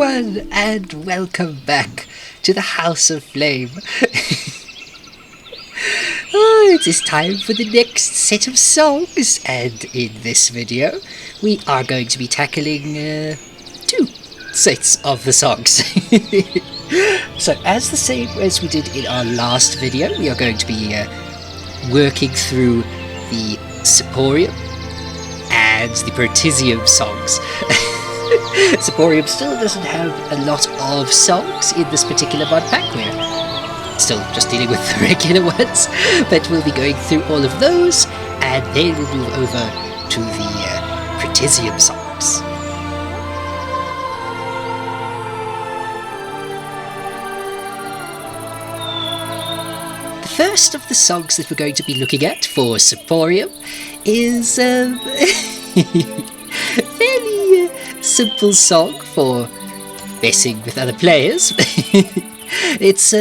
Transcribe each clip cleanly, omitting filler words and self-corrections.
everyone, and welcome back to the House of Flame. It is time for the next set of songs, and in this video we are going to be tackling two sets of the songs. So as the same as we did in our last video, we are going to be working through the Supporium and the Protisium songs. Supporium still doesn't have a lot of songs in this particular mod pack. We're still just dealing with the regular ones, but we'll be going through all of those, and then we'll move over to the Protisium songs. The first of the songs that we're going to be looking at for Supporium is fairly simple song for messing with other players. It's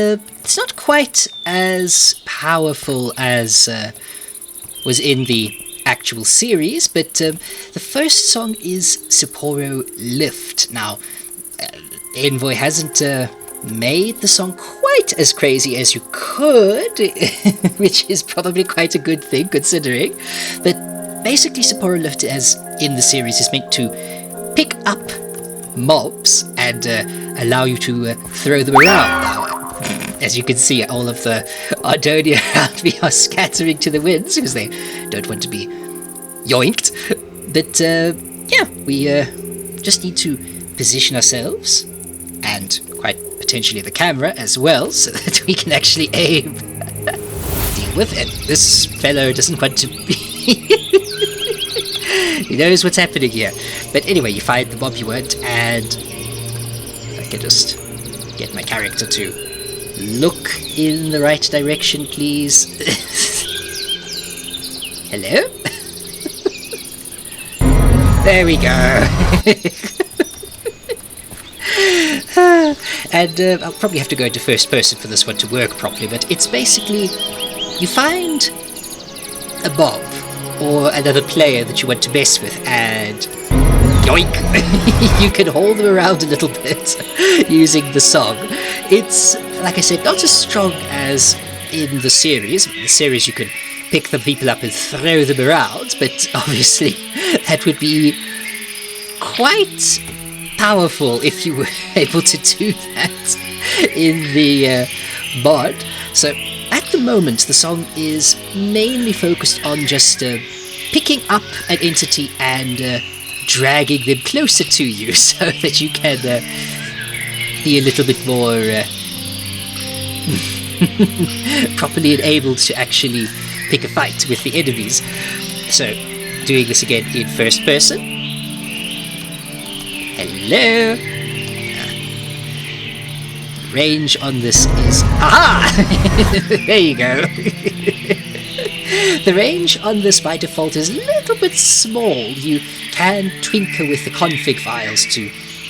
not quite as powerful as was in the actual series, but the first song is Supporo Lift. Now, Envoy hasn't made the song quite as crazy as you could, which is probably quite a good thing considering, but basically Supporo Lift, as in the series, is meant to pick up mobs and allow you to throw them around. Now, as you can see, all of the Ardonia around me are scattering to the winds because they don't want to be yoinked. But yeah, we just need to position ourselves, and quite potentially the camera as well, so that we can actually aim. Deal with it. This fellow doesn't want to be... He knows what's happening here. But anyway, you find the mob you want, and if I can just get my character to look in the right direction, please. Hello? There we go. And I'll probably have to go into first person for this one to work properly, but it's basically, you find a mob or another player that you want to mess with, and yoink! You can hold them around a little bit using the song. It's, like I said, not as strong as in the series. In the series you could pick the people up and throw them around, but obviously that would be quite powerful if you were able to do that in the mod. So at the moment, the song is mainly focused on just picking up an entity and dragging them closer to you so that you can be a little bit more properly enabled to actually pick a fight with the enemies. So, doing this again in first person. Hello! Range on this is... Aha! There you go. The range on this by default is a little bit small. You can twinkle with the config files to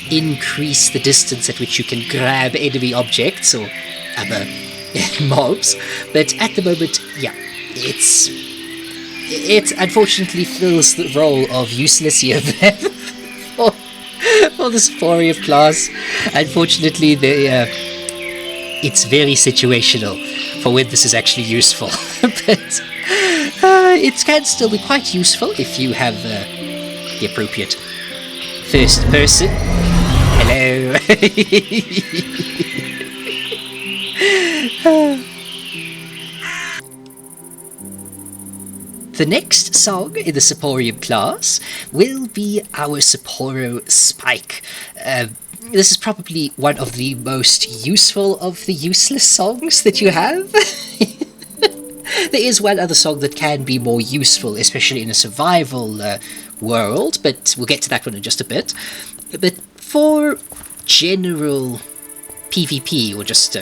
increase the distance at which you can grab enemy objects or other mobs, but at the moment, yeah, it unfortunately fills the role of useless here for the Supporium class. Unfortunately, it's very situational for when this is actually useful, but it can still be quite useful if you have the appropriate first person. Hello. The next song in the Supporium class will be our Supporo Spike. This is probably one of the most useful of the useless songs that you have. There is one other song that can be more useful, especially in a survival world, but we'll get to that one in just a bit. But for general PvP, or just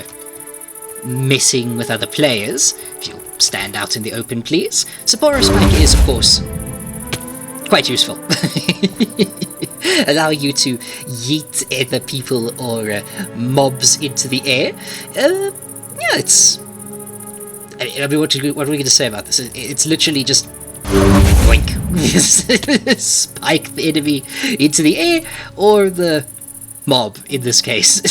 messing with other players, if you'll stand out in the open, please, Supporo Spike is, of course, quite useful. Allow you to yeet other people or mobs into the air. Yeah, it's... I mean, what are we going to say about this? It's literally just... Boink! Spike the enemy into the air, or the mob in this case.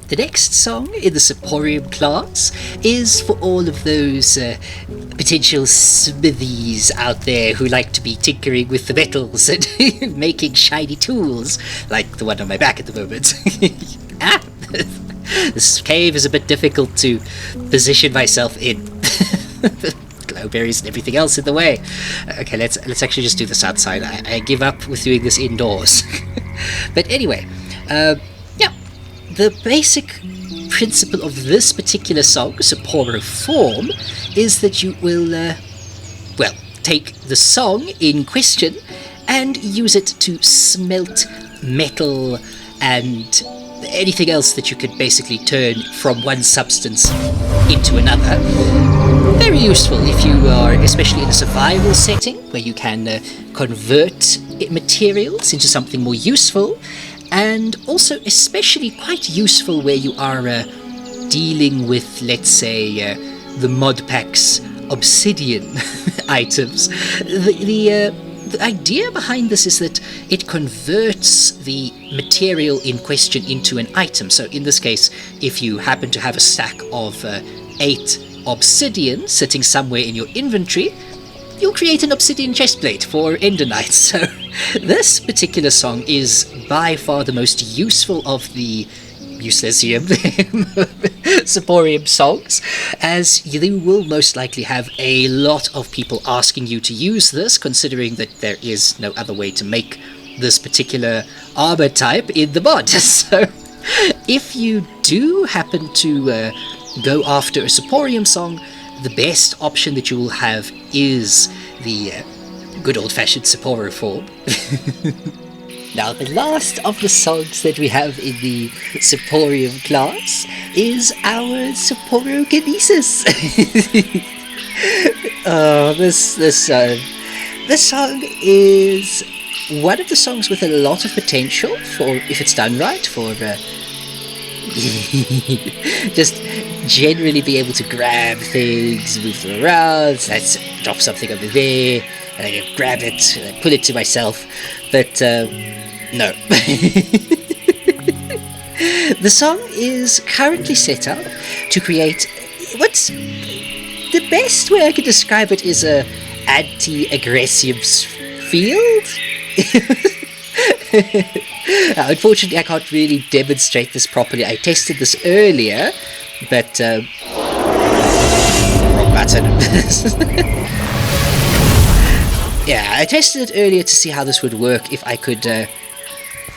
The next song in the Supporium class is for all of those potential smithies out there who like to be tinkering with the metals and making shiny tools, like the one on my back at the moment. This cave is a bit difficult to position myself in. Glowberries and everything else in the way. Okay, let's actually just do this outside. I give up with doing this indoors. But anyway, yeah, the basic principle of this particular song, Supporium, is that you will, well, take the song in question and use it to smelt metal and anything else that you could basically turn from one substance into another. Very useful if you are especially in a survival setting where you can convert materials into something more useful, and also especially quite useful where you are dealing with, let's say, the modpack's obsidian items. The idea behind this is that it converts the material in question into an item. So in this case, if you happen to have a stack of 8 obsidian sitting somewhere in your inventory, you'll create an obsidian chestplate for Endonites. So this particular song is by far the most useful of the Uselessium Supporium songs, as you will most likely have a lot of people asking you to use this, considering that there is no other way to make this particular armor type in the mod. So if you do happen to go after a Supporium song, the best option that you will have is the good old-fashioned Supporium form. Now, the last of the songs that we have in the Supporium class is our Supporium kinesis. This song is one of the songs with a lot of potential for, if it's done right, for just generally be able to grab things, move them around. Let's drop something over there, and I can grab it, and I pull it to myself. But no. The song is currently set up to create what's the best way I could describe it is a anti-aggressive field. Unfortunately, I can't really demonstrate this properly. I tested this earlier, but wrong button. Yeah, I tested it earlier to see how this would work if I could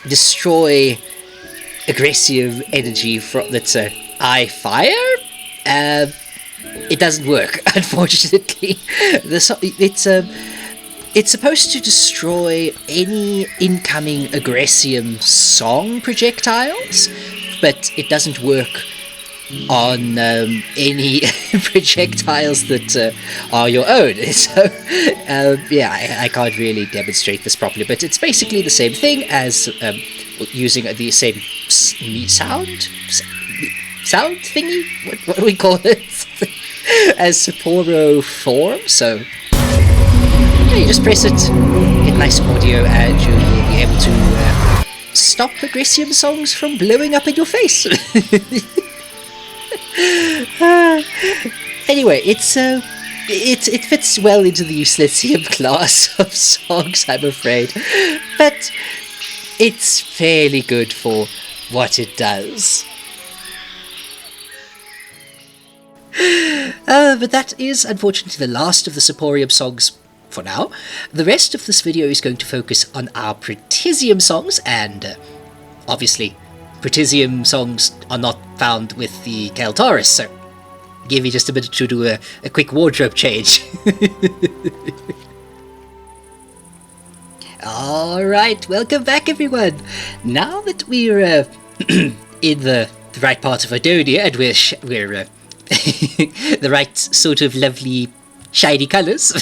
destroy aggressive energy from that's eye fire. It doesn't work, unfortunately. It's supposed to destroy any incoming Aggressium song projectiles, but it doesn't work on any projectiles that are your own. So, yeah, I can't really demonstrate this properly, but it's basically the same thing as using the same sound thingy? What do we call it? As Supporo form, so you just press it, get nice audio, and you will be able to stop Aggressium songs from blowing up in your face. Anyway, it fits well into the Uselessium class of songs, I'm afraid, but it's fairly good for what it does. But that is unfortunately the last of the Supporium songs for now. The rest of this video is going to focus on our Protisium songs, and obviously Protisium songs are not found with the Keltaurus, so give me just a minute to do a quick wardrobe change. Alright, welcome back everyone. Now that we're in the right part of Adonia, and we're the right sort of lovely shiny colours,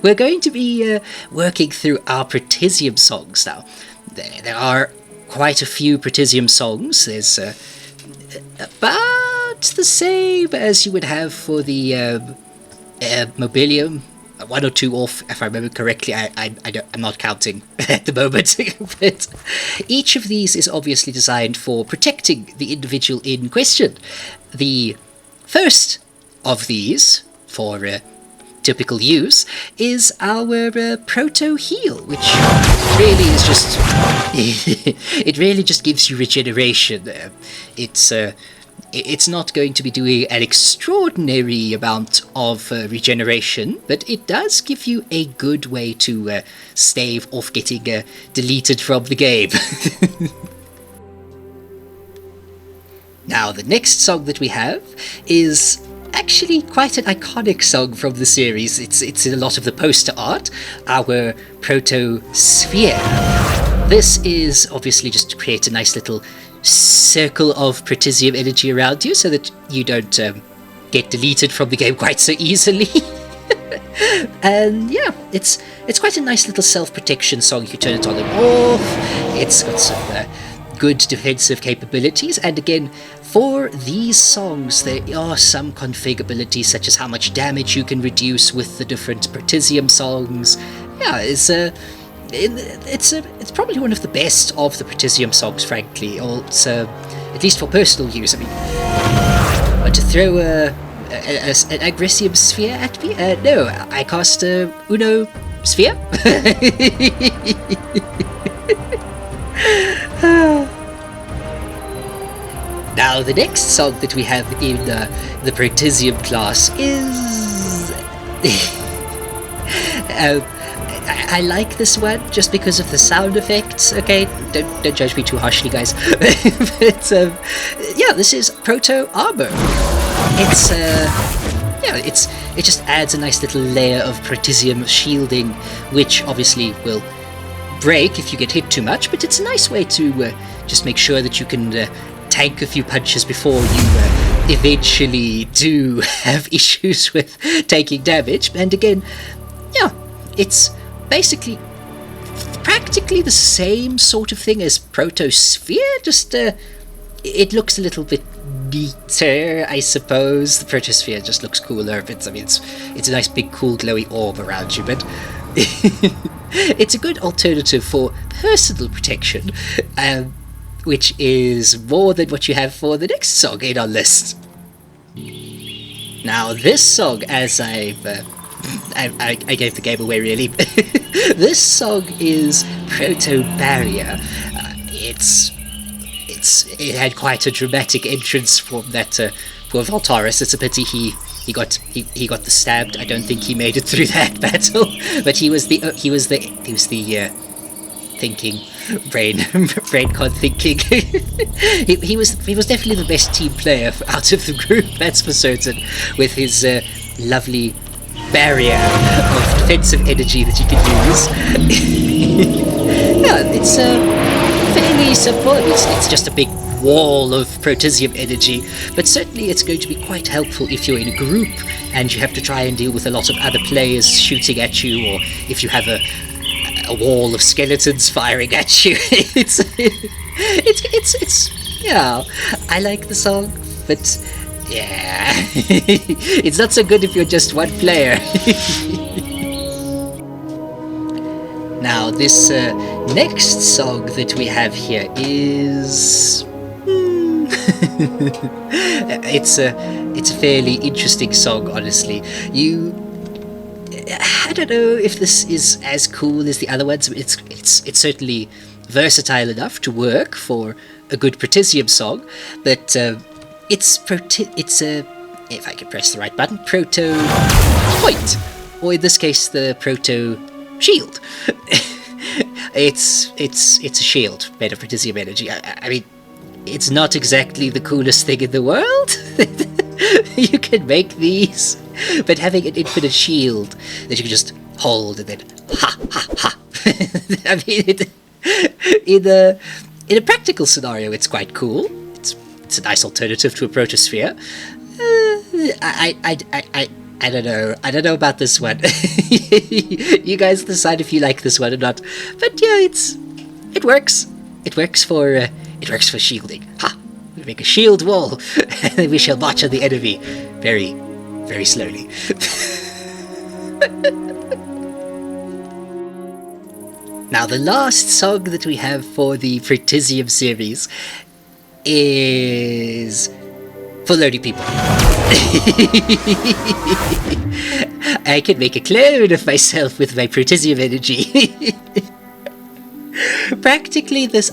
we're going to be working through our Protisium songs now. There are quite a few Protisium songs. There's about the same as you would have for the Mobilium one or two off, if I remember correctly. I'm not counting at the moment. But each of these is obviously designed for protecting the individual in question. The first of these, for typical use, is our proto heal, which really is just it really just gives you regeneration. It's not going to be doing an extraordinary amount of regeneration, but it does give you a good way to stave off getting deleted from the game. Now, the next song that we have is actually quite an iconic song from the series. It's in a lot of the poster art, our Protosphere. This is obviously just to create a nice little circle of Protisium energy around you so that you don't get deleted from the game quite so easily. And yeah, it's quite a nice little self-protection song. You turn it on and off. It's got some good defensive capabilities, and again, for these songs there are some configurabilities such as how much damage you can reduce with the different Protisium songs. Yeah, it's probably one of the best of the Protisium songs, frankly, or at least for personal use. I mean, want to throw an Agressium Sphere at me? No, I cast Uno Sphere. Now, the next song that we have in the Protisium class is... I like this one just because of the sound effects. Okay, don't judge me too harshly, guys. But yeah, this is Proto Armor. It just adds a nice little layer of Protisium shielding, which obviously will break if you get hit too much, but it's a nice way to just make sure that you can tank a few punches before you eventually do have issues with taking damage. And again, yeah, it's basically practically the same sort of thing as Protosphere, just it looks a little bit neater, I suppose. The Protosphere just looks cooler, but I mean, it's a nice big cool glowy orb around you, but it's a good alternative for personal protection, which is more than what you have for the next song in our list. Now, this song, as I gave the game away, really. This song is Proto Barrier. It had quite a dramatic entrance from that poor Valtaris. It's a pity he got the stabbed. I don't think he made it through that battle, but he was the thinking brain con thinking. he was definitely the best team player out of the group, that's for certain, with his lovely barrier of defensive energy that you can use. Yeah, it's fairly simple. It's just a big wall of Protisium energy, but certainly it's going to be quite helpful if you're in a group and you have to try and deal with a lot of other players shooting at you, or if you have a wall of skeletons firing at you. It's yeah, I like the song, but yeah, it's not so good if you're just one player. Now, this next song that we have here is... it's a fairly interesting song, honestly. I don't know if this is as cool as the other ones. It's certainly versatile enough to work for a good Protisium song, but it's if I can press the right button, Proto Point, or in this case the Proto Shield. It's a shield made of Protisium energy. I mean, it's not exactly the coolest thing in the world. You can make these, but having an infinite shield that you can just hold and then ha ha ha. I mean, in a practical scenario, it's quite cool. It's a nice alternative to a Protosphere. I don't know. I don't know about this one. You guys decide if you like this one or not. But yeah, it works. It works for shielding. Ha! We make a shield wall, and we shall march on the enemy very, very slowly. Now, the last song that we have for the Protisium series is for lonely people. I can make a clone of myself with my Protisium energy. Practically, this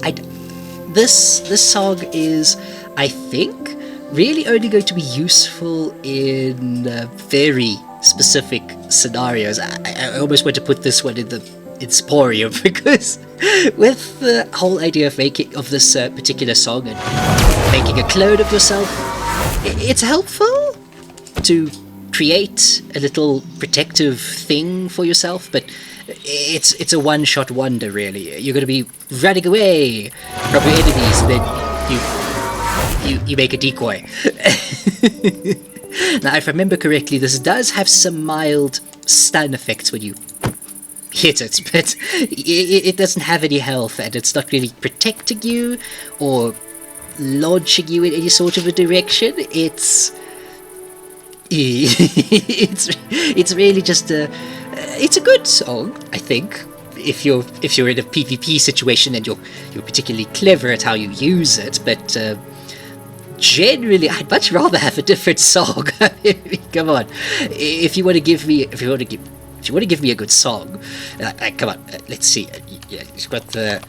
song is, I think, really only going to be useful in very specific scenarios. I almost want to put this one in Supporium, because with the whole idea of making of this particular song and making a clone of yourself, it's helpful to create a little protective thing for yourself, but it's a one-shot wonder, really. You're going to be running away from your enemies, and then you make a decoy. Now, if I remember correctly, this does have some mild stun effects when you hit it, but it doesn't have any health, and it's not really protecting you or launching you in any sort of a direction. It's really just it's a good song, I think, if you're in a PvP situation and you're particularly clever at how you use it. But generally, I'd much rather have a different song. I mean, come on, if you want to give me a good song, come on, let's see. Yeah, you've got the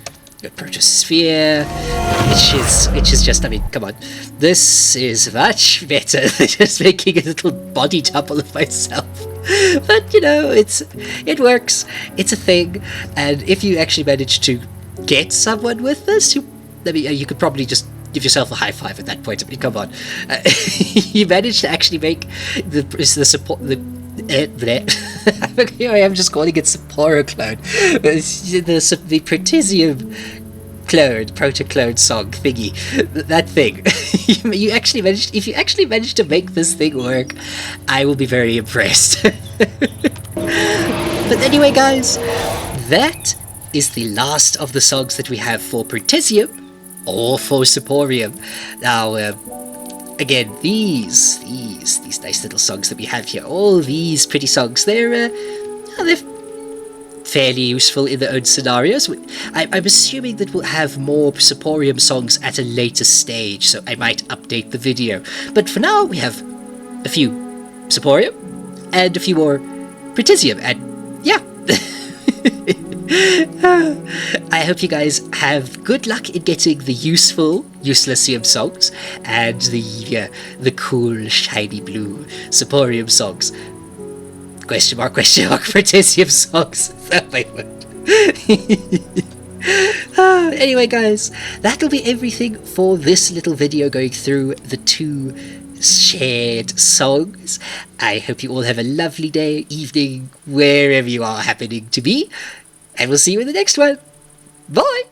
Protosphere, which is just, I mean, come on, this is much better than just making a little body double of myself. But you know, it works. It's a thing, and if you actually manage to get someone with this, you could probably just give yourself a high five at that point. I mean, come on, you managed to actually make the support the. Here I am just calling it Supporo clone. The Protisium clone, proto-clone song thingy. That thing. You actually managed, if you actually managed to make this thing work, I will be very impressed. But anyway, guys, that is the last of the songs that we have for Protisium or for Supporium. Now, again, these nice little songs that we have here, all these pretty songs, they're fairly useful in their own scenarios. I'm assuming that we'll have more Supporium songs at a later stage, so I might update the video. But for now, we have a few Supporium and a few more Protisium, and yeah. I hope you guys have good luck in getting the useful Uselessium songs and the cool shiny blue Supporium songs. Question mark Protisium songs. Oh my word. Anyway, guys, that'll be everything for this little video going through the two shared songs. I hope you all have a lovely day, evening, wherever you are happening to be, and we'll see you in the next one. Bye!